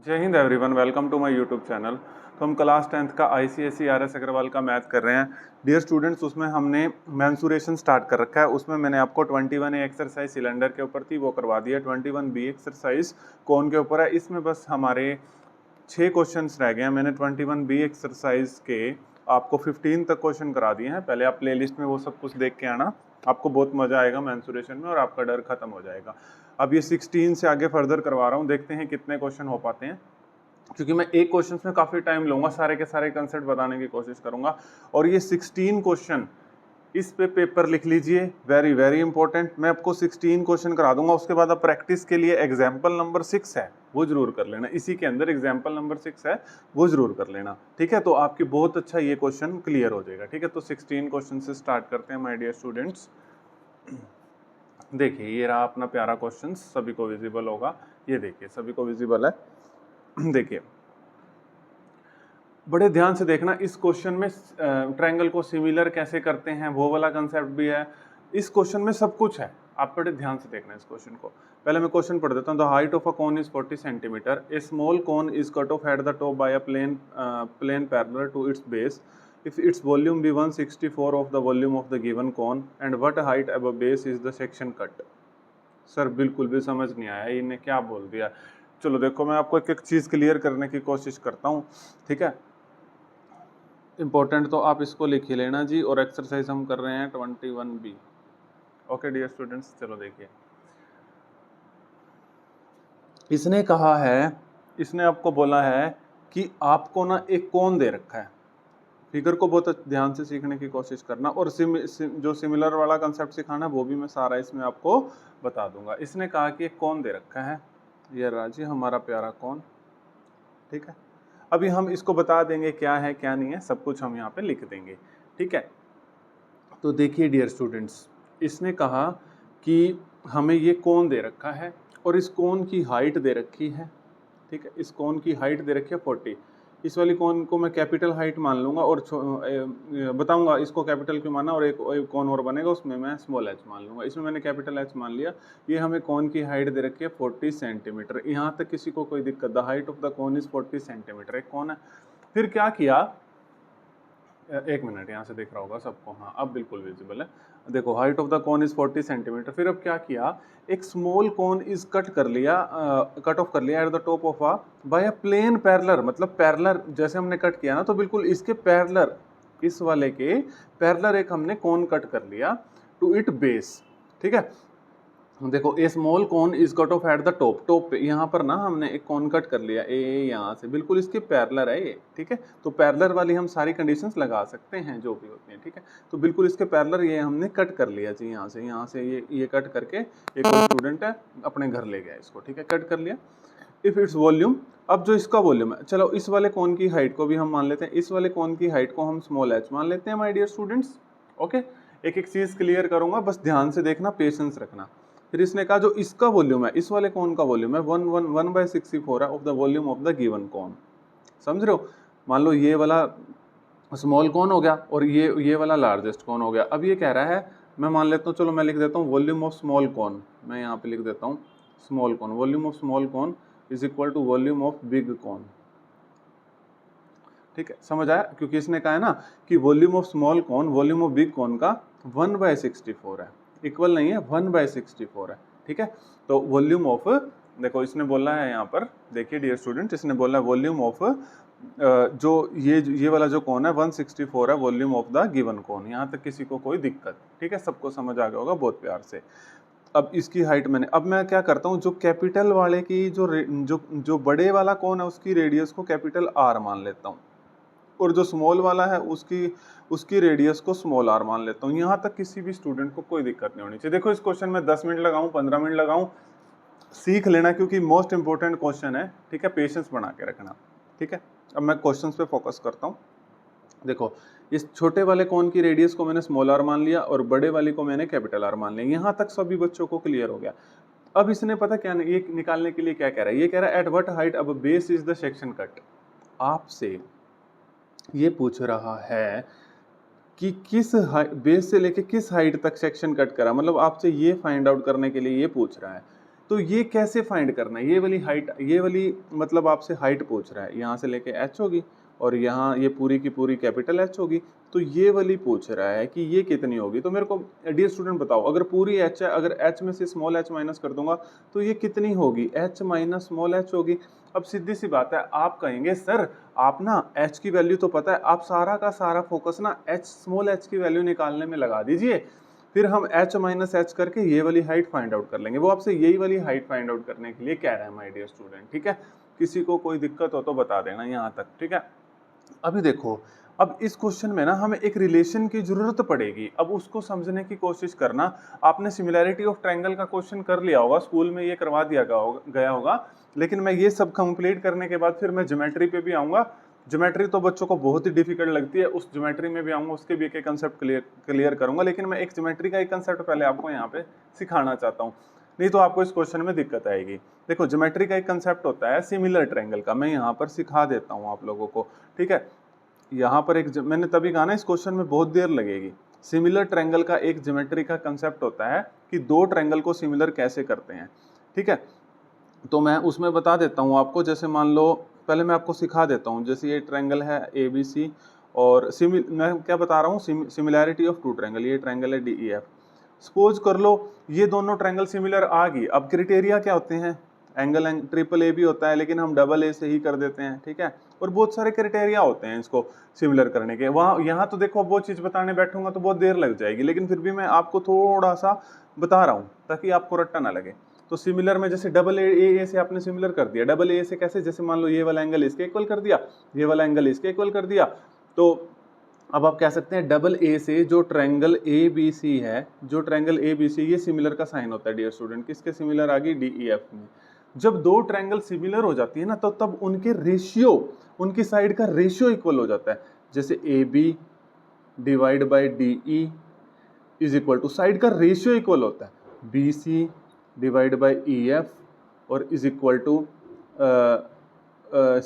जय हिंद everyone, welcome to my YouTube channel. तो हम क्लास 10th का आईसीएसई आरएस अग्रवाल का मैथ कर रहे हैं डियर स्टूडेंट्स। उसमें हमने मेंसुरेशन स्टार्ट कर रखा है। उसमें मैंने आपको 21A एक्सरसाइज सिलेंडर के ऊपर थी वो करवा दिया। 21B एक्सरसाइज कोन के ऊपर है। इसमें बस हमारे 6 क्वेश्चंस रह गए हैं। मैंने 21B एक्सरसाइज के आपको 15 तक क्वेश्चन करा दिए हैं। पहले आप प्लेलिस्ट में वो सब कुछ देख के आना, आपको बहुत मजा आएगा मेंसुरेशन में और आपका डर खत्म हो जाएगा। अब ये 16 से आगे फर्दर करवा रहा हूँ, देखते हैं कितने क्वेश्चन हो पाते हैं, क्योंकि मैं एक क्वेश्चन में काफी टाइम लूंगा, सारे के सारे कंसेप्ट बताने की कोशिश करूंगा। और ये 16 क्वेश्चन इस पे पेपर लिख लीजिए, वेरी वेरी इंपॉर्टेंट। मैं आपको 16 क्वेश्चन करा दूंगा। उसके बाद अब प्रैक्टिस के लिए एग्जाम्पल नंबर 6 है, वो जरूर कर लेना। इसी के अंदर एग्जाम्पल नंबर 6 है, वो जरूर कर लेना, ठीक है। तो आपकी बहुत अच्छा ये क्वेश्चन क्लियर हो जाएगा, ठीक है। तो 16 क्वेश्चन से स्टार्ट करते हैं माय डियर स्टूडेंट्स। देखिए ये रहा अपना प्यारा क्वेश्चन, सभी को विजिबल होगा। ये देखिए सभी को विजिबल है। देखिए बड़े ध्यान से देखना, इस क्वेश्चन में ट्रायंगल को सिमिलर कैसे करते हैं वो वाला कंसेप्ट भी है। इस क्वेश्चन में सब कुछ है, आप बड़े ध्यान से देखना इस क्वेश्चन को। पहले मैं क्वेश्चन पढ़ देता हूँ। The height of a cone is 40 centimetre. A small cone is cut off at the top by a plane parallel to its base if its volume be 1/64 of the volume of the given cone and what height above base is the section cut। Sir बिल्कुल भी समझ नहीं आया, इन्हें क्या बोल दिया। चलो देखो मैं आपको एक एक चीज क्लियर करने की कोशिश करता हूँ, ठीक है। इंपॉर्टेंट तो आप इसको लिख ही लेना जी। और एक्सरसाइज हम कर रहे हैं 21B। ओके डियर स्टूडेंट्स, चलो देखिए इसने कहा है, इसने आपको बोला है कि आपको ना एक कोन दे रखा है। फिगर को बहुत ध्यान से सीखने की कोशिश करना और जो सिमिलर वाला कंसेप्ट सिखाना वो भी मैं सारा इसमें आपको बता दूंगा। इसने कहा कि एक कोन दे रखा है, ये राजी हमारा प्यारा कोन, ठीक है। अभी हम इसको बता देंगे क्या है क्या नहीं है, सब कुछ हम यहाँ पे लिख देंगे, ठीक है। तो देखिए डियर स्टूडेंट्स, इसने कहा कि हमें ये कोन दे रखा है और इस कोन की हाइट दे रखी है, ठीक है। इस कोन की हाइट दे रखी है 40। इस वाली कोन को मैं कैपिटल हाइट मान लूंगा और बताऊंगा इसको कैपिटल क्यों माना। और एक कोन और बनेगा उसमें मैं स्मॉल एच मान लूंगा। इसमें मैंने कैपिटल एच मान लिया। ये हमें कोन की हाइट दे रखी है 40 सेंटीमीटर। यहाँ तक किसी को कोई दिक्कत? The height of the cone is 40 centimetre. एक कोन है। फिर क्या किया, एक मिनट, यहाँ से देख रहा होगा सबको, हाँ अब बिल्कुल विजिबल है। देखो height of the cone is 40 centimetre. फिर अब क्या किया, एक स्मॉल कोन इज कट कर लिया, कट ऑफ कर लिया at the top of a by a plane parallel. मतलब पैरेलल जैसे हमने कट किया ना, तो बिल्कुल इसके पैरेलल, इस वाले के पैरेलल एक हमने कोन कट कर लिया टू इट बेस, ठीक है। देखो a small cone is cut off at the top, top पे यहाँ पर ना हमने एक कोन कट कर लिया ए यहाँ से, बिल्कुल इसके पैरेलल है ये, ठीक है। तो पैरेलल वाली हम सारी कंडीशंस लगा सकते हैं जो भी होती हैं, ठीक है। तो बिल्कुल इसके पैरेलल ये हमने कट कर लिया जी, यहाँ से ये कट करके एक और स्टूडेंट है अपने घर ले गया इसको, ठीक है, कट कर लिया। इफ इट्स वॉल्यूम, अब जो इसका वॉल्यूम है, चलो इस वाले कोन की हाइट को भी हम मान लेते हैं। इस वाले कोन की हाइट को हम स्मॉल एच मान लेते हैं माय डियर स्टूडेंट्स, ओके। एक एक चीज क्लियर करूंगा, बस ध्यान से देखना, पेशेंस रखना। फिर इसने कहा जो इसका वॉल्यूम है, इस वाले कोन का वॉल्यूम है 1/64 है of the volume of the given cone. समझ रहे हो? मान लो ये वाला स्मॉल कोन हो गया और ये वाला लार्जेस्ट कोन हो गया। अब ये कह रहा है, मैं मान लेता हूँ, चलो मैं लिख देता हूँ वॉल्यूम ऑफ स्मॉल कोन। मैं यहाँ पे लिख देता हूँ small cone, volume of small cone is equal to volume of big cone, ठीक है। समझ आया? क्योंकि इसने कहा है ना कि volume of small cone volume of big cone का 1/64 है, इक्वल नहीं है, 1/64 है, ठीक है। तो वॉल्यूम ऑफ, देखो इसने बोला है यहाँ पर, देखिए डियर स्टूडेंट, इसने बोला है वॉल्यूम ऑफ जो ये वाला जो कोन है 164 है वॉल्यूम ऑफ द गिवन कोन। यहाँ तक किसी को कोई दिक्कत? ठीक है, सबको समझ आ गया होगा बहुत प्यार से। अब इसकी हाइट मैंने, अब मैं क्या करता हूँ, जो कैपिटल वाले की जो बड़े वाला कोन है उसकी रेडियस को कैपिटल आर मान लेता हूँ और जो स्मॉल वाला है उसकी रेडियस को स्मॉल आर मान लेता हूँ। यहाँ तक किसी भी स्टूडेंट को कोई दिक्कत नहीं होनी चाहिए। देखो इस क्वेश्चन में 10 मिनट लगाऊं 15 मिनट लगाऊं, सीख लेना, क्योंकि मोस्ट इंपोर्टेंट क्वेश्चन है, ठीक है। पेशेंस बना के रखना, ठीक है। अब मैं क्वेश्चंस पे फोकस करता हूँ। देखो इस छोटे वाले कोन की रेडियस को मैंने स्मॉल आर मान लिया और बड़े वाली को मैंने कैपिटल आर मान लिया। यहाँ तक सभी बच्चों को क्लियर हो गया। अब इसने पता क्या ये निकालने के लिए क्या कह रहा है, ये कह रहा है एट व्हाट हाइट अब base is the section cut. आपसे ये पूछ रहा है कि किस बेस से लेके किस हाइट तक सेक्शन कट करा, मतलब आपसे ये फाइंड आउट करने के लिए ये पूछ रहा है तो ये कैसे फाइंड करना है, ये वाली हाइट, ये वाली मतलब आपसे हाइट पूछ रहा है, यहाँ से लेके h होगी और यहाँ ये पूरी की पूरी कैपिटल H होगी, तो ये वाली पूछ रहा है कि ये कितनी होगी। तो मेरे को डियर स्टूडेंट बताओ, अगर पूरी h है, अगर h में से स्मॉल h माइनस कर दूंगा तो ये कितनी होगी, h माइनस स्मॉल h होगी। अब सीधी सी बात है, आप कहेंगे सर आप ना h की वैल्यू तो पता है, आप सारा का सारा फोकस ना h स्मॉल h की वैल्यू निकालने में लगा दीजिए, फिर हम h माइनस h करके ये वाली हाइट फाइंड आउट कर लेंगे। वो आपसे यही वाली हाइट फाइंड आउट करने के लिए कह रहा है माय डियर स्टूडेंट, ठीक है। किसी को कोई दिक्कत हो तो बता देना यहाँ तक, ठीक है। अभी देखो, अब इस क्वेश्चन में ना हमें एक रिलेशन की जरूरत पड़ेगी, अब उसको समझने की कोशिश करना। आपने सिमिलैरिटी ऑफ ट्रायंगल का क्वेश्चन कर लिया होगा, स्कूल में ये करवा दिया गया होगा, लेकिन मैं ये सब कंप्लीट करने के बाद फिर मैं ज्योमेट्री पे भी आऊंगा। ज्योमेट्री तो बच्चों को बहुत ही डिफिकल्ट लगती है, उस ज्योमेट्री में भी आऊंगा, उसके भी एक कंसेप्ट क्लियर करूंगा, लेकिन मैं एक ज्योमेट्री का एक कंसेप्ट पहले आपको यहाँ पे सिखाना चाहता हूँ, नहीं तो आपको इस क्वेश्चन में दिक्कत आएगी। देखो ज्योमेट्री का एक कंसेप्ट होता है सिमिलर ट्रायंगल का, मैं यहाँ पर सिखा देता हूँ आप लोगों को, ठीक है। यहाँ पर एक, मैंने तभी कहा ना इस क्वेश्चन में बहुत देर लगेगी। सिमिलर ट्रायंगल का एक ज्योमेट्री का कंसेप्ट होता है कि दो ट्रायंगल को सिमिलर कैसे करते हैं, ठीक है। तो मैं उसमें बता देता हूँ आपको, जैसे मान लो पहले मैं आपको सिखा देता हूँ, जैसे ये ट्रायंगल है ABC और मैं क्या बता रहा हूँ, सिमिलैरिटी ऑफ टू ट्रायंगल, ये ट्रायंगल है DEF। सपोज कर लो ये दोनों ट्रायंगल सिमिलर आ गई, अब क्राइटेरिया क्या होते हैं, एंगल ट्रिपल ए भी होता है लेकिन हम डबल ए से ही कर देते हैं, ठीक है। और बहुत सारे क्राइटेरिया होते हैं इसको सिमिलर करने के। वहाँ यहाँ तो देखो वो चीज़ बताने बैठूंगा तो बहुत देर लग जाएगी, लेकिन फिर भी मैं आपको थोड़ा सा बता रहा हूँ ताकि आपको रट्टा ना लगे। तो सिमिलर में जैसे डबल ए से आपने सिमिलर कर दिया, डबल ए से कैसे, जैसे मान लो ये वाला एंगल इसके इक्वल कर दिया, ये वाला एंगल इसके इक्वल कर दिया, तो अब आप कह सकते हैं डबल ए से जो ट्रायंगल ABC है, जो ट्रायंगल ABC ये सिमिलर का साइन होता है डियर स्टूडेंट, किसके सिमिलर आ गई, DEF में। जब दो ट्रायंगल सिमिलर हो जाती है ना तो तब उनके रेशियो, उनकी साइड का रेशियो इक्वल हो जाता है। जैसे AB divide by DE is equal to, side का रेशियो इक्वल होता है BC डिवाइड बाई EF और is equal to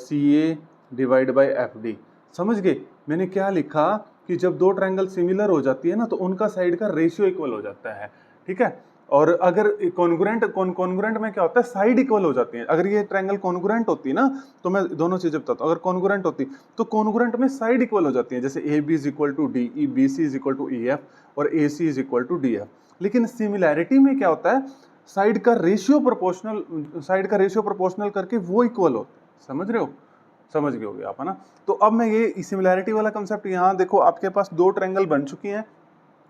CA divide by FD। समझ गए मैंने क्या लिखा, कि जब दो ट्रायंगल सिमिलर हो जाती है ना तो उनका साइड का रेशियो इक्वल हो जाता है, ठीक है। और अगर कॉन्ग्रुएंट में क्या होता है, साइड इक्वल हो जाती है। अगर ये ट्रायंगल कॉन्ग्रुएंट होती ना, तो मैं दोनों चीजें बताता हूँ, अगर कॉन्ग्रुएंट होती तो कॉन्ग्रुएंट में साइड इक्वल हो जाती है, जैसे AB is equal to DE, BC is equal to EF और AC is equal to DF। लेकिन सिमिलैरिटी में क्या होता है, साइड का रेशियो प्रोपोर्शनल करके वो इक्वल होता है। समझ रहे हो, समझ गए होगे आप, है ना। तो अब मैं ये सिमिलैरिटी वाला कंसेप्ट, यहाँ देखो आपके पास दो ट्रायंगल बन चुकी हैं,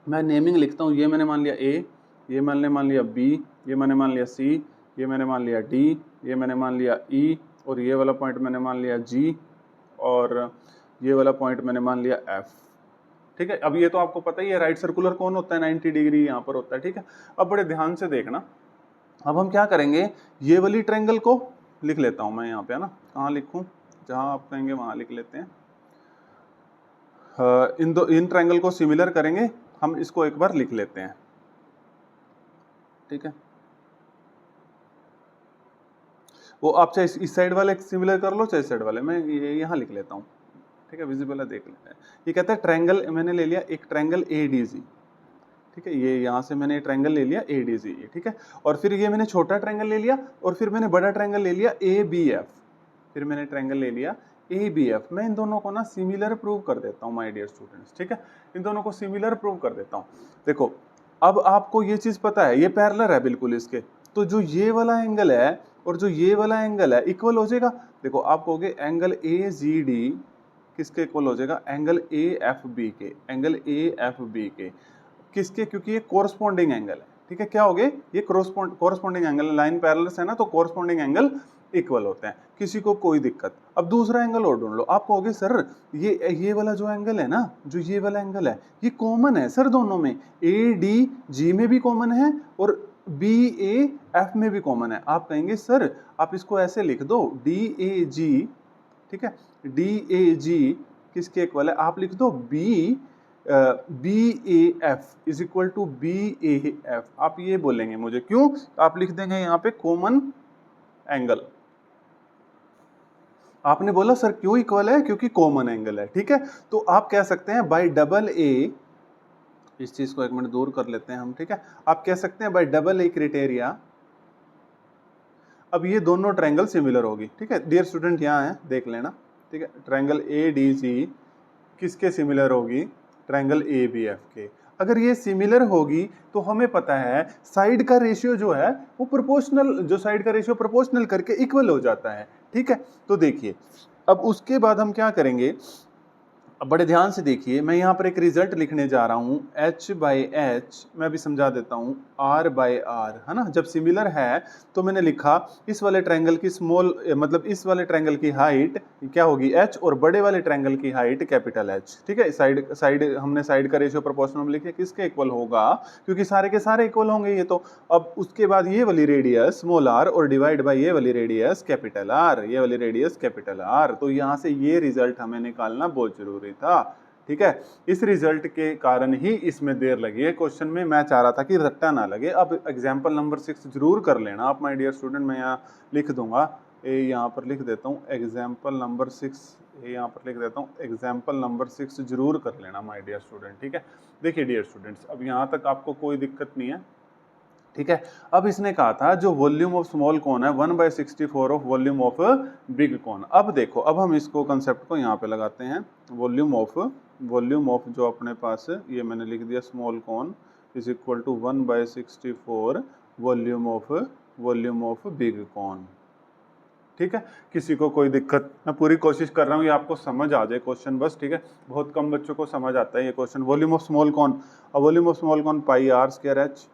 मैं नेमिंग लिखता हूँ, ये मैंने मान लिया A, ये मैंने मान लिया B, ये मैंने मान लिया C, ये मैंने मान लिया D, ये मैंने मान लिया E और ये वाला पॉइंट मैंने मान लिया G और ये वाला पॉइंट मैंने मान लिया F, ठीक है। अब ये तो आपको पता ही है, राइट सर्कुलर कौन होता है, 90 डिग्री यहाँ पर होता है, ठीक है। अब बड़े ध्यान से देखना, अब हम क्या करेंगे, ये वाली ट्रायंगल को लिख लेता हूँ मैं यहाँ पे, है ना। कहाँ लिखूँ, जहाँ आप कहेंगे वहाँ लिख लेते हैं। इन ट्रायंगल को सिमिलर करेंगे हम, इसको एक बार लिख लेते हैं, ठीक है। वो आप चाहे इस साइड वाले सिमिलर कर लो, चाहे इस साइड वाले, मैं ये यहाँ लिख लेता हूँ, ठीक है, विजिबल है, देख लेते हैं। ये कहता है ट्रायंगल, मैंने ले लिया एक ट्रायंगल ADC, ठीक है, ये यहाँ से मैंने ट्रायंगल ले लिया ADC, ठीक है। और फिर ये मैंने छोटा ट्रायंगल ले लिया और फिर मैंने बड़ा ट्रायंगल ले लिया ABF, फिर मैंने ट्रायंगल ले लिया ABF। मैं इन दोनों को ना सिमिलर प्रूव कर देता हूँ माय डियर स्टूडेंट्स, ठीक है, इन दोनों को सिमिलर प्रूव कर देता हूँ। देखो अब आपको ये चीज पता है, ये पैरेलल है बिल्कुल इसके, तो जो ये वाला एंगल है और जो ये वाला एंगल है इक्वल हो जाएगा। देखो आप कहोगे एंगल AGD किसके इक्वल हो जाएगा, एंगल AFB के, एंगल AFB के किसके, क्योंकि ये कोरस्पॉन्डिंग एंगल है, ठीक है। क्या हो गए, ये कोरस्पॉन्डिंग एंगल, लाइन पैरेलल है ना, तो कोरस्पॉन्डिंग एंगल इक्वल होते हैं, किसी को कोई दिक्कत। अब दूसरा एंगल और ढूंढ लो, आप कहोगे सर ये वाला जो एंगल है ना, जो ये वाला एंगल है ये कॉमन है सर दोनों में, ADG में भी कॉमन है और BAF में भी कॉमन है। आप कहेंगे सर आप इसको ऐसे लिख दो DAG, ठीक है, DAG किसके इक्वल है, आप लिख दो BAF is equal to BAF। आप ये बोलेंगे मुझे क्यों, आप लिख देंगे यहाँ पे कॉमन एंगल। आपने बोला सर क्यों इक्वल है, क्योंकि कॉमन एंगल है, ठीक है। तो आप कह सकते हैं बाय डबल A, इस चीज को एक मिनट दूर कर लेते हैं हम, ठीक है। आप कह सकते हैं बाय डबल A क्राइटेरिया, अब ये दोनों ट्रायंगल सिमिलर होगी, ठीक है डियर स्टूडेंट, यहाँ है देख लेना, ठीक है। ट्रायंगल ADC किसके सिमिलर होगी, ट्रायंगल ABF के। अगर ये सिमिलर होगी तो हमें पता है साइड का रेशियो जो है वो प्रोपोर्शनल, जो साइड का रेशियो प्रोपोर्शनल करके इक्वल हो जाता है, ठीक है। तो देखिए अब उसके बाद हम क्या करेंगे, अब बड़े ध्यान से देखिए, मैं यहाँ पर एक रिजल्ट लिखने जा रहा हूँ H/H, मैं भी समझा देता हूँ R/R, है ना। जब सिमिलर है तो मैंने लिखा इस वाले ट्रायंगल की स्मॉल, मतलब इस वाले ट्रायंगल की हाइट क्या होगी H, और बड़े वाले ट्रायंगल की हाइट कैपिटल H, ठीक है। साइड हमने साइड का रेशियो प्रोपोर्शनल में लिखे, किसके इक्वल होगा, क्योंकि सारे के सारे इक्वल होंगे ये तो। अब उसके बाद ये वाली रेडियस स्मॉल r और डिवाइड बाय ये वाली रेडियस कैपिटल R, ये वाली रेडियस कैपिटल R। तो यहाँ से ये रिजल्ट हमें निकालना बहुत जरूरी था, ठीक है। इस रिजल्ट के कारण ही इसमें देर लगी है क्वेश्चन में, मैं चाह रहा था कि रट्टा ना लगे। अब एग्जाम्पल नंबर 6 जरूर कर लेना आप माय डियर स्टूडेंट, मैं यहाँ लिख दूंगा, यहाँ पर लिख देता हूँ एग्जाम्पल नंबर 6, यहाँ पर लिख देता हूँ एग्जाम्पल नंबर 6 जरूर कर लेना माय डियर स्टूडेंट, ठीक है। देखिए डियर स्टूडेंट्स, अब यहाँ तक आपको कोई दिक्कत नहीं है, ठीक है। अब इसने कहा था जो वॉल्यूम ऑफ स्मॉल कॉन है 1/64 of volume of big cone. अब देखो, अब हम इसको कंसेप्ट को यहाँ पे लगाते हैं, वॉल्यूम ऑफ जो अपने पास है, ये मैंने लिख दिया small cone is equal to 1/64 volume of big cone, ठीक है। किसी को कोई दिक्कत, मैं पूरी कोशिश कर रहा हूँ ये आपको समझ आ जाए क्वेश्चन बस, ठीक है। बहुत कम बच्चों को समझ आता है ये question. Volume of small cone, अब volume of small cone πr²h,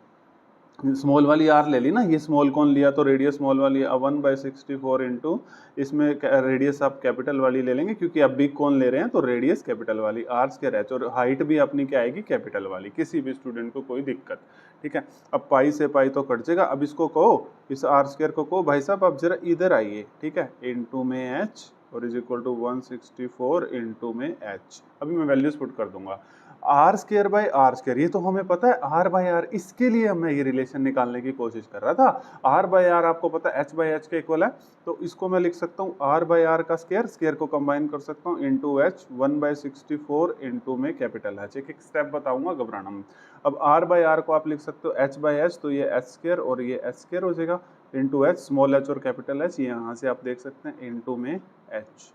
small वाली r ले ली ना, ये स्मॉल कौन लिया तो रेडियस स्मॉल वाली, अब 1/64 इंटू इसमें रेडियस आप कैपिटल वाली ले लेंगे, क्योंकि आप बिग कौन ले रहे हैं तो रेडियस कैपिटल वाली r²h, और हाइट भी अपनी क्या आएगी कैपिटल वाली, किसी भी स्टूडेंट को कोई दिक्कत, ठीक है। अब पाई से पाई तो कट जाएगा, अब इसको कहो, इस r² को कहो भाई साहब आप जरा इधर आइए, ठीक है, इंटू में h और इज इक्वल टू 164 इंटू में h। अभी मैं वैल्यूज पुट कर दूंगा, r²/r², ये तो हमें पता है r/r, इसके लिए मैं ये रिलेशन निकालने की कोशिश कर रहा था। r/r आपको पता है h/h के इक्वल है, तो इसको मैं लिख सकता हूँ r/r का स्क्वायर को कंबाइन कर सकता हूँ इंटू h 1/64 इंटू में कैपिटल h। एक स्टेप बताऊंगा, घबराना मत। अब r/r को आप लिख सकते हो h/h, तो ये h² और ये h² हो जाएगा इंटू h, स्मॉल h और कैपिटल h, यहाँ से आप देख सकते हैं इंटू में h,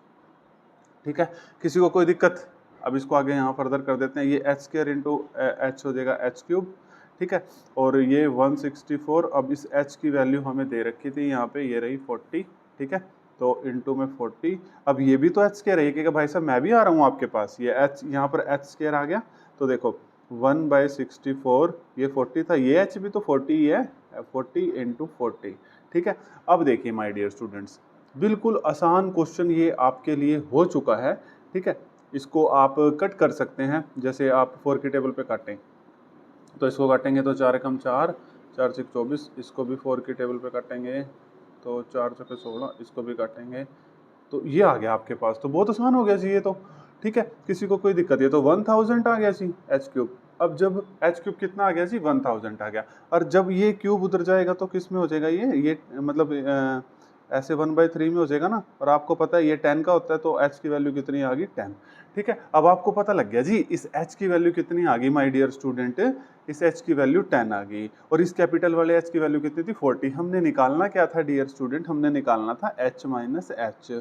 ठीक है। किसी को कोई दिक्कत, अब इसको आगे यहाँ फर्दर कर देते हैं, ये h² इंटू h हो जाएगा h³, ठीक है। और ये 164, अब इस h की वैल्यू हमें दे रखी थी यहाँ पे, ये रही 40, ठीक है, तो इंटू में 40। अब ये भी तो h² है, कि भाई साहब मैं भी आ रहा हूँ आपके पास, ये h यहाँ पर h² आ गया, तो देखो 1/64, ये 40 था, ये h भी तो 40 ही है, 40 इंटू 40, ठीक है। अब देखिए माय डियर स्टूडेंट्स, बिल्कुल आसान क्वेश्चन ये आपके लिए हो चुका है, ठीक है। इसको आप कट कर सकते हैं, जैसे आप 4 की टेबल पे काटें, तो इसको काटेंगे तो 4 एकम 4, 4 6 24, इसको भी 4 की टेबल पे काटेंगे तो 4 6 16, इसको भी काटेंगे तो ये आ गया आपके पास। तो बहुत आसान हो गया जी ये तो, ठीक है। किसी को कोई दिक्कत, ये तो 1000 आ गया जी h³। अब जब h³ कितना आ गया जी 1000 आ गया, और जब ये क्यूब उधर जाएगा तो किस में हो जाएगा, ये मतलब ऐसे 1/3 में हो जाएगा ना, और आपको पता है ये 10 का होता है, तो h की वैल्यू कितनी आ गई 10, ठीक है। अब आपको पता लग गया जी इस h की वैल्यू कितनी आ गई माय डियर स्टूडेंट, इस h की वैल्यू 10 आ गई, और इस कैपिटल वाले h की वैल्यू कितनी थी 40। हमने निकालना क्या था डियर स्टूडेंट, हमने निकालना था h माइनस h।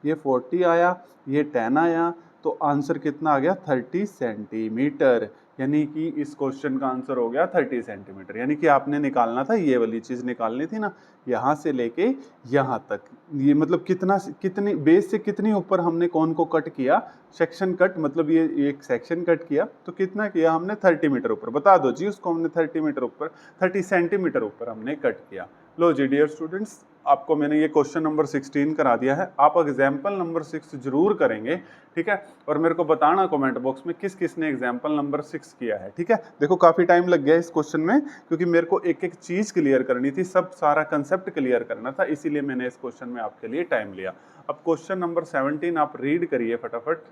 ये 40 आया, ये 10 आया, तो आंसर कितना आ गया 30 सेंटीमीटर, यानी कि इस क्वेश्चन का आंसर हो गया 30 सेंटीमीटर। यानी कि आपने निकालना था, ये वाली चीज निकालनी थी ना, यहाँ से लेके यहाँ तक, ये मतलब कितनी बेस से कितनी ऊपर हमने कौन को कट किया, सेक्शन कट, मतलब ये एक सेक्शन कट किया, तो कितना किया हमने 30 मीटर ऊपर, बता दो जी उसको, हमने 30 मीटर ऊपर, 30 सेंटीमीटर ऊपर हमने कट किया। लो जी डियर स्टूडेंट्स, आपको मैंने ये क्वेश्चन नंबर 16 करा दिया है, आप एग्जाम्पल नंबर 6 जरूर करेंगे, ठीक है। और मेरे को बताना कमेंट बॉक्स में किस किस ने एग्जाम्पल नंबर 6 किया है, ठीक है। देखो काफी टाइम लग गया इस क्वेश्चन में, क्योंकि मेरे को एक एक चीज क्लियर करनी थी, सब सारा कंसेप्ट क्लियर करना था, इसीलिए मैंने इस क्वेश्चन में आपके लिए टाइम लिया। अब क्वेश्चन नंबर 17 आप रीड करिए फटाफट,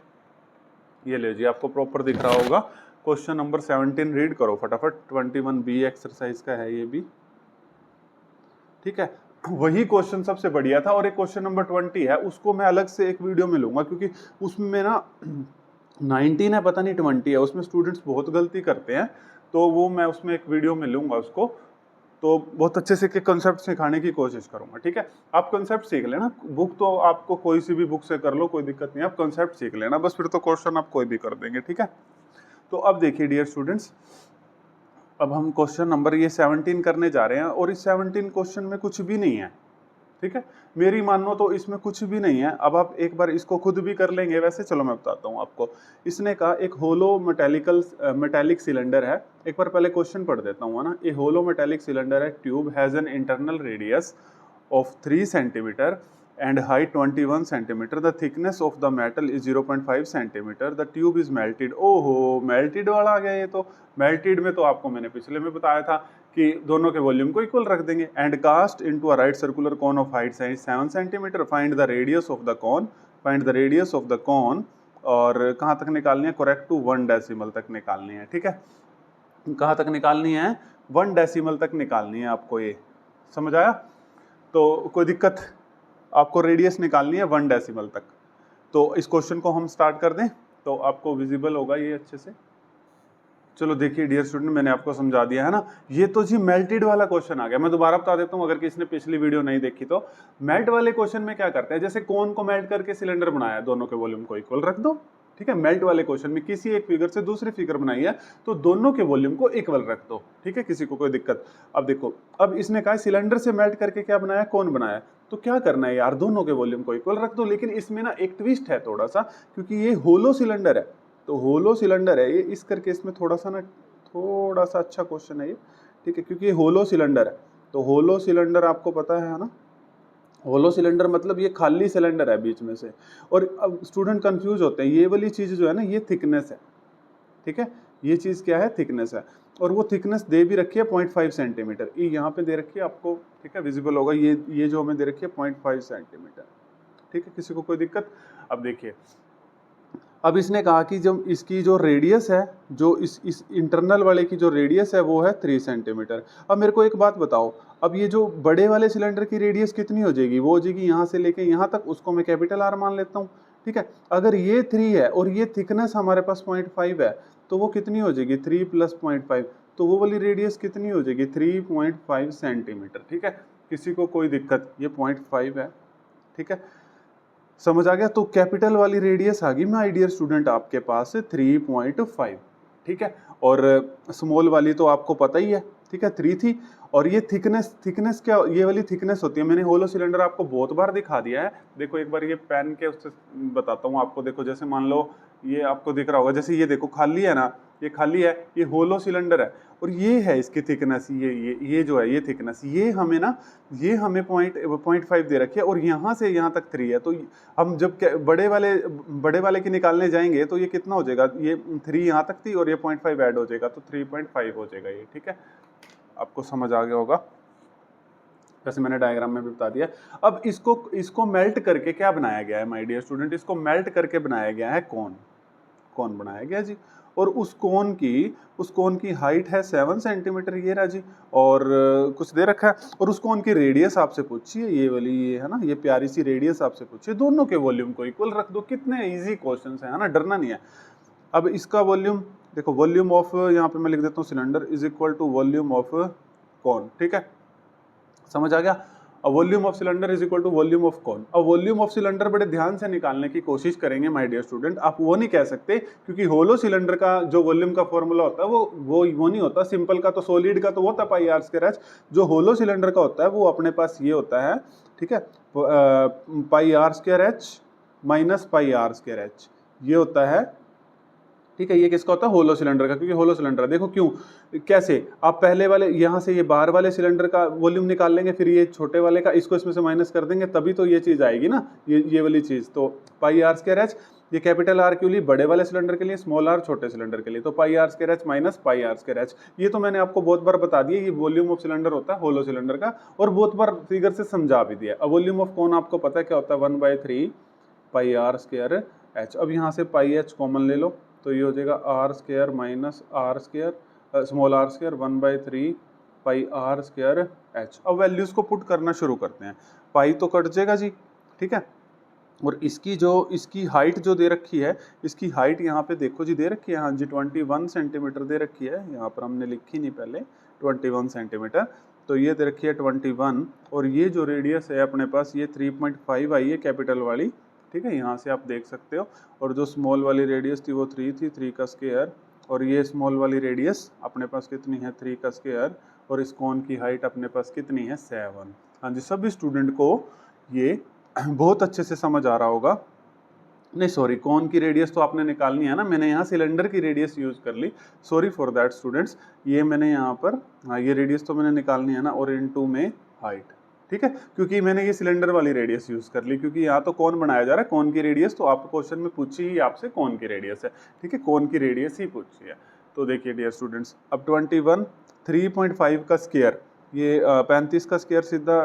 ये ले जी आपको प्रॉपर दिख रहा होगा, क्वेश्चन नंबर 17 रीड करो फटाफट, 21B एक्सरसाइज का है ये भी, ठीक है। वही क्वेश्चन सबसे बढ़िया था, और एक क्वेश्चन नंबर 20 है, उसको मैं अलग से एक वीडियो में लूंगा, क्योंकि उसमें ना 19 है पता नहीं 20 है, उसमें स्टूडेंट्स बहुत गलती करते हैं, तो वो मैं उसमें एक वीडियो में लूंगा उसको, तो बहुत अच्छे से के कंसेप्ट सिखाने की कोशिश करूंगा, ठीक है। आप कंसेप्ट सीख लेना, बुक तो आपको कोई सी भी बुक से कर लो, कोई दिक्कत नहीं है, आप कंसेप्ट सीख लेना बस, फिर तो क्वेश्चन आप कोई भी कर देंगे, ठीक है। तो अब देखिए डियर स्टूडेंट्स, अब हम क्वेश्चन नंबर ये 17 करने जा रहे हैं, और इस 17 क्वेश्चन में कुछ भी नहीं है, ठीक है। मेरी मानो तो इसमें कुछ भी नहीं है। अब आप एक बार इसको खुद भी कर लेंगे वैसे, चलो मैं बताता हूँ आपको। इसने कहा एक होलो मेटेलिक सिलेंडर है, एक बार पहले क्वेश्चन पढ़ देता हूँ ना। ए होलो मेटेलिक सिलेंडर है tube has an internal radius of 3 centimeter and height 21 centimeter. The thickness of the metal is 0.5 centimeter. The tube is melted. ओहो, melted वाला आ गया ये तो। melted में तो आपको मैंने पिछले में बताया था कि दोनों के वॉल्यूम को इक्वल रख देंगे। And cast into a right circular cone of height size 7 centimeter. Find the radius of the cone. Find the radius of the cone. और कहाँ तक निकालनी है? करेक्ट टू 1 डेसिमल तक निकालनी है, ठीक है। कहाँ तक निकालनी है? 1 डेसिमल तक निकालनी है आपको, ये समझ आया? तो कोई दिक्कत, आपको रेडियस निकालनी है 1 डेसिमल तक। तो इस क्वेश्चन को हम स्टार्ट कर दें तो आपको विजिबल होगा ये अच्छे से। चलो देखिए डियर स्टूडेंट, मैंने आपको समझा दिया है ना। ये तो जी मेल्टेड वाला क्वेश्चन आ गया। मैं दोबारा बता देता हूँ अगर किसी ने पिछली वीडियो नहीं देखी तो। मेल्ट वाले क्वेश्चन में क्या करते हैं, जैसे कोन को मेल्ट करके सिलेंडर बनाया, दोनों के वॉल्यूम को इक्वल रख दो, ठीक है। मेल्ट वाले क्वेश्चन में किसी एक फिगर से दूसरी फिगर बनाई है तो दोनों के वॉल्यूम को इक्वल रख दो, ठीक है, किसी को कोई दिक्कत। अब देखो, अब इसने कहा सिलेंडर से मेल्ट करके क्या बनाया, कोन बनाया, तो क्या करना है यार, दोनों के वॉल्यूम को इक्वल रख दो। लेकिन इसमें ना एक ट्विस्ट है थोड़ा सा, क्योंकि ये होलो सिलेंडर है, तो होलो सिलेंडर है ये, इस करके इसमें थोड़ा सा अच्छा क्वेश्चन है ये, ठीक है, क्योंकि ये होलो सिलेंडर है। तो होलो सिलेंडर आपको पता है ना, होलो सिलेंडर मतलब ये खाली सिलेंडर है बीच में से। और अब स्टूडेंट कंफ्यूज होते हैं, ये वाली चीज जो है ना ये थिकनेस है, ठीक है, ये चीज क्या है, थिकनेस है। और वो थिकनेस दे भी रखी है 0.5 सेंटीमीटर, ये यहाँ पे दे रखी है आपको, ठीक है, विजिबल होगा, ये जो हमें दे रखी है 0.5 सेंटीमीटर, ठीक है, किसी को कोई दिक्कत। अब देखिए, अब इसने कहा कि जब इसकी जो रेडियस है, जो इस इंटरनल वाले की जो रेडियस है वो है 3 सेंटीमीटर। अब मेरे को एक बात बताओ, अब ये जो बड़े वाले सिलेंडर की रेडियस कितनी हो जाएगी, वो हो जाएगी यहाँ से लेके यहाँ तक, उसको मैं कैपिटल आर मान लेता हूँ, ठीक है। अगर ये 3 है और ये थिकनेस हमारे पास 0.5 है, तो वो कितनी हो जाएगी, 3 + 0.5, तो वो वाली रेडियस कितनी हो जाएगी, 3.5 सेंटीमीटर, ठीक है। किसी को कोई दिक्कत, ये 0.5 है, ठीक है, समझ आ गया। तो कैपिटल वाली रेडियस आ गई माय डियर स्टूडेंट आपके पास 3.5, ठीक है। और स्मॉल वाली तो आपको पता ही है, ठीक है, 3 थी। और ये थिकनेस क्या, ये वाली थिकनेस होती है, मैंने होलो सिलेंडर आपको बहुत बार दिखा दिया है। देखो एक बार ये पेन के उससे बताता हूँ आपको। देखो जैसे मान लो ये आपको दिख रहा होगा, जैसे ये देखो खाली है ना, ये खाली है, ये होलो सिलेंडर है, और ये है इसकी थिकनेस, ये जो है ये थिकनेस, ये हमें ना, ये हमें 0.5 दे रखी है, और यहाँ से यहाँ तक 3 है। तो हम जब बड़े वाले की निकालने जाएंगे तो ये कितना हो जाएगा, ये 3 यहाँ तक थी और ये 0.5 ऐड हो जाएगा, तो 3.5 हो जाएगा ये, ठीक है। आपको समझ आ गया होगा, वैसे मैंने डायग्राम में भी बता दिया। अब इसको मेल्ट करके क्या बनाया गया है माय डियर स्टूडेंट, इसको मेल्ट करके बनाया गया है कोन बनाया गया जी। और उस कोन की हाइट है 7 सेंटीमीटर, ये रहा जी, और कुछ दे रखा है। और उस कोन की रेडियस आपसे पूछी है, ये वाली, ये है ना, ये प्यारी सी रेडियस आपसे पूछी है। दोनों के वॉल्यूम को इक्वल रख दो। कितने इजी क्वेश्चन है ना, डरना नहीं है। अब इसका वॉल्यूम देखो, वॉल्यूम ऑफ, यहाँ पे मैं लिख देता हूँ cylinder is equal to volume of cone, ठीक है, समझ आ गया। Volume of cylinder is equal to volume of cone. अब वॉल्यूम ऑफ सिलेंडर बड़े ध्यान से निकालने की कोशिश करेंगे माय डियर स्टूडेंट। आप वो नहीं कह सकते, क्योंकि होलो सिलेंडर का जो वॉल्यूम का फॉर्मूला होता है वो नहीं होता। सिंपल का तो, सॉलिड का तो वो होता है πr²h। जो होलो सिलेंडर का होता है वो अपने पास ये होता है, ठीक है, πr²h - πr²h, ये होता है, ठीक है। ये किसका होता है, होलो सिलेंडर का, क्योंकि होलो सिलेंडर, देखो क्यों, कैसे, आप पहले वाले यहाँ से ये बाहर वाले सिलेंडर का वॉल्यूम निकाल लेंगे, फिर ये छोटे वाले का, इसको इसमें से माइनस कर देंगे, तभी तो ये चीज आएगी ना, ये वाली चीज। तो πr²h, ये कैपिटल आर के लिए बड़े वाले सिलेंडर के लिए, स्मॉल आर छोटे सिलेंडर के लिए, तो πr²h - πr²h। ये तो मैंने आपको बहुत बार बता दिया, ये वॉल्यूम ऑफ सिलेंडर होता है होलो सिलेंडर का, और बहुत बार फिगर से समझा भी दिया। अब वॉल्यूम ऑफ कोन आपको पता है क्या होता है, 1/3 πr²h। अब यहाँ से πh कॉमन ले लो, तो ये हो जाएगा r² - r², small r², 1/3 πr²h। अब वैल्यूज को पुट करना शुरू करते हैं। पाई तो कट जाएगा जी, ठीक है। और इसकी हाइट जो दे रखी है, इसकी हाइट यहाँ पे देखो जी, दे रखी है, हाँ जी, 21 सेंटीमीटर दे रखी है। यहाँ पर हमने लिखी नहीं पहले, 21 सेंटीमीटर। तो ये दे रखी है 21 और ये जो रेडियस है अपने पास ये 3.5 आई है कैपिटल वाली, ठीक है, यहाँ से आप देख सकते हो। और जो स्मॉल वाली रेडियस थी वो 3 थी, 3 का स्क्वायर, और ये स्मॉल वाली रेडियस अपने पास कितनी है 3 का स्क्वायर, और इस कोन की हाइट अपने पास कितनी है 7। हाँ जी, सभी स्टूडेंट को ये बहुत अच्छे से समझ आ रहा होगा। नहीं सॉरी, कोन की रेडियस तो आपने निकालनी है ना, मैंने यहाँ सिलेंडर की रेडियस यूज कर ली, सॉरी फॉर दैट स्टूडेंट्स। ये मैंने यहाँ पर, हाँ ये रेडियस तो मैंने निकालनी है ना, और इनटू में हाइट, ठीक है, क्योंकि मैंने ये सिलेंडर वाली रेडियस यूज कर ली, क्योंकि यहाँ तो कौन बनाया जा रहा है, कौन की रेडियस, तो आपको क्वेश्चन में पूछी ही आपसे कौन की रेडियस है, ठीक है, कौन की रेडियस ही पूछी है। तो देखिए डियर स्टूडेंट्स, अब 21 3.5 का स्क्वायर, ये 35 का स्क्वायर सीधा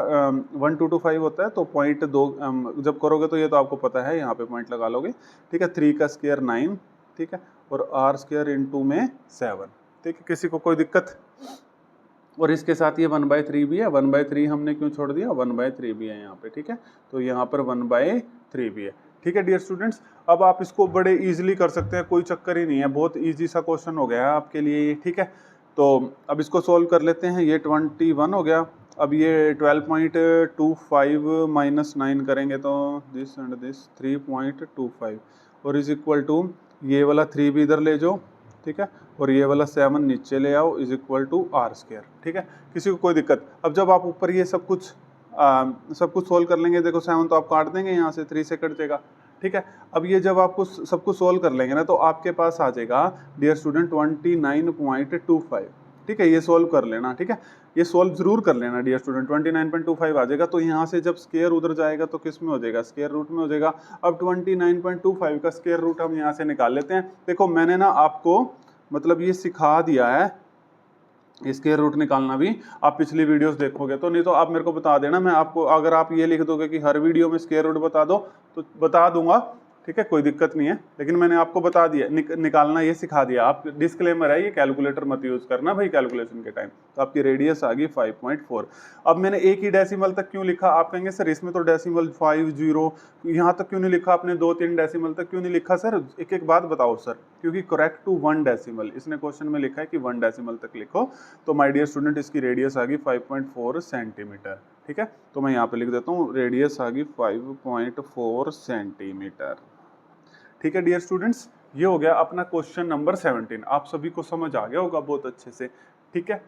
1225 होता है, तो 0.2 जब करोगे तो ये तो आपको पता है, यहाँ पे पॉइंट लगा लोगे, ठीक है। 3 का स्क्वायर 9, ठीक है, और आर स्क्वायर इंटू में 7, ठीक है, किसी को कोई दिक्कत। और इसके साथ ये 1/3 भी है, 1/3 हमने क्यों छोड़ दिया, 1/3 भी है यहाँ पे, ठीक है, तो यहाँ पर 1/3 भी है, ठीक है डियर स्टूडेंट्स। अब आप इसको बड़े इजीली कर सकते हैं, कोई चक्कर ही नहीं है, बहुत इजी सा क्वेश्चन हो गया है आपके लिए ये, ठीक है। तो अब इसको सोल्व कर लेते हैं, ये 21 हो गया। अब ये 12.25 माइनस 9 करेंगे तो दिस एंड दिस 3.25 और इज इक्वल टू, ये वाला 3 भी इधर ले जाओ, ठीक है, और ये वाला 7 नीचे ले आओ, is equal to r square, ठीक है, किसी को कोई दिक्कत। अब जब आप ऊपर ये सब कुछ सोल्व कर लेंगे, देखो 7 तो आप काट देंगे यहाँ से, 3 से कट जाएगा, ठीक है। अब ये जब आपको सब कुछ सोल्व कर लेंगे ना, तो आपके पास आ जाएगा डियर स्टूडेंट 29.25, ठीक है, ये सोल्व कर लेना, ठीक है, ये सोल्व जरूर कर लेना डियर स्टूडेंट, 29.25 आ जाएगा। तो यहाँ से जब स्क्वायर उधर जाएगा तो किस में हो जाएगा, स्क्वायर रूट में हो जाएगा। अब 29.25 का स्क्वायर रूट हम यहाँ से निकाल लेते हैं। देखो मैंने ना आपको मतलब ये सिखा दिया है, स्क्वायर रूट निकालना भी, आप पिछली वीडियोस देखोगे तो, नहीं तो आप मेरे को बता देना, मैं आपको, अगर आप ये लिख दोगे कि हर वीडियो में स्क्वायर रूट बता दो तो बता दूंगा, ठीक है, कोई दिक्कत नहीं है, लेकिन मैंने आपको बता दिया, निकालना ये सिखा दिया। आप डिस्क्लेमर है, ये कैलकुलेटर मत यूज करना भाई कैलकुलेशन के टाइम। तो आपकी रेडियस आ गई 5.4। अब मैंने एक ही डेसिमल तक क्यों लिखा, आप कहेंगे सर इसमें तो डेसिमल 5 0 यहाँ तक क्यों नहीं लिखा आपने, 2-3 डेसिमल तक क्यों नहीं लिखा सर, एक एक बात बताओ सर, क्योंकि करेक्ट टू 1 डेसिमल, इसने क्वेश्चन में लिखा है कि 1 डेसिमल तक लिखो। तो माय डियर स्टूडेंट, इसकी रेडियस आ गई 5.4 सेंटीमीटर, ठीक है, तो मैं यहाँ पे लिख देता हूँ, रेडियस आ गई 5.4 सेंटीमीटर, ठीक है डियर स्टूडेंट्स। ये हो गया अपना क्वेश्चन नंबर 17, आप सभी को समझ आ गया होगा बहुत अच्छे से, ठीक है।